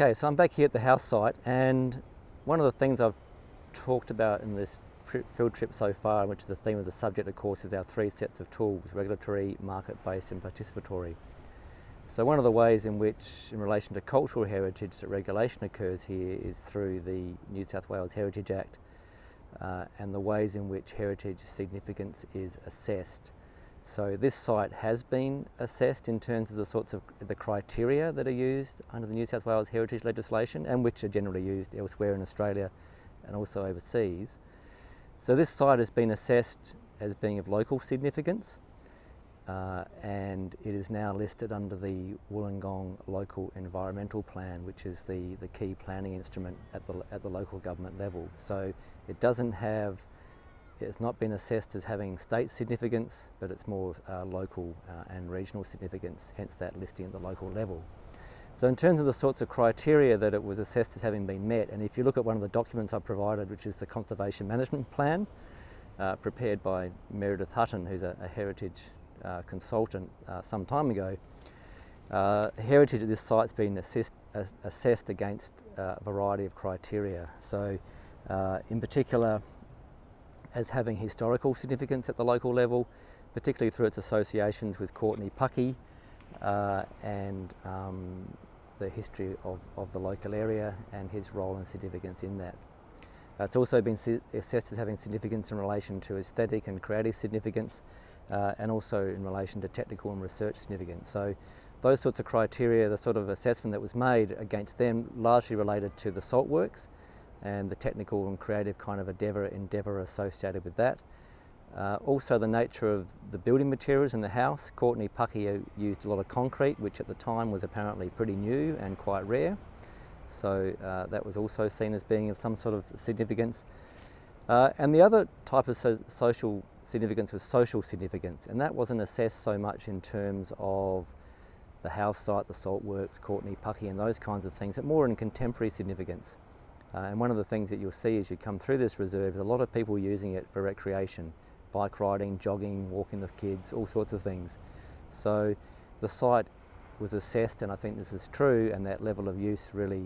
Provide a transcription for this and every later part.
Okay, so I'm back here at the house site, and one of the things I've talked about in this field trip so far, which is the theme of the subject, of course, is our three sets of tools: regulatory, market-based and participatory. So one of the ways in which, in relation to cultural heritage, that regulation occurs here is through the New South Wales Heritage Act, and the ways in which heritage significance is assessed. So this site has been assessed in terms of the sorts of the criteria that are used under the New South Wales heritage legislation, and which are generally used elsewhere in Australia and also overseas. So this site has been assessed as being of local significance, and it is now listed under the Wollongong Local Environmental Plan, which is the key planning instrument at the local government level. So it's not been assessed as having state significance, but it's more local and regional significance, hence that listing at the local level. So in terms of the sorts of criteria that it was assessed as having been met, and if you look at one of the documents I provided, which is the Conservation Management Plan, prepared by Meredith Hutton, who's a heritage consultant some time ago, heritage at this site's been assessed against a variety of criteria. So in particular, as having historical significance at the local level, particularly through its associations with Courtney Puckey and the history of the local area and his role and significance in that. It's also been assessed as having significance in relation to aesthetic and creative significance, and also in relation to technical and research significance. So those sorts of criteria, the sort of assessment that was made against them, largely related to the salt works and the technical and creative kind of endeavour associated with that. Also the nature of the building materials in the house. Courtney Puckey used a lot of concrete, which at the time was apparently pretty new and quite rare. So that was also seen as being of some sort of significance. And the other type of social significance was social significance, and that wasn't assessed so much in terms of the house site, the salt works, Courtney Puckey and those kinds of things, but more in contemporary significance. And one of the things that you'll see as you come through this reserve is a lot of people using it for recreation, bike riding, jogging, walking with kids, all sorts of things. So the site was assessed, and I think this is true, and that level of use really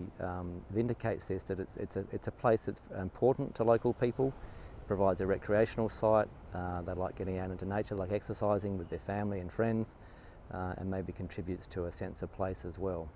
vindicates this, that it's a place that's important to local people, provides a recreational site, they like getting out into nature, like exercising with their family and friends, and maybe contributes to a sense of place as well.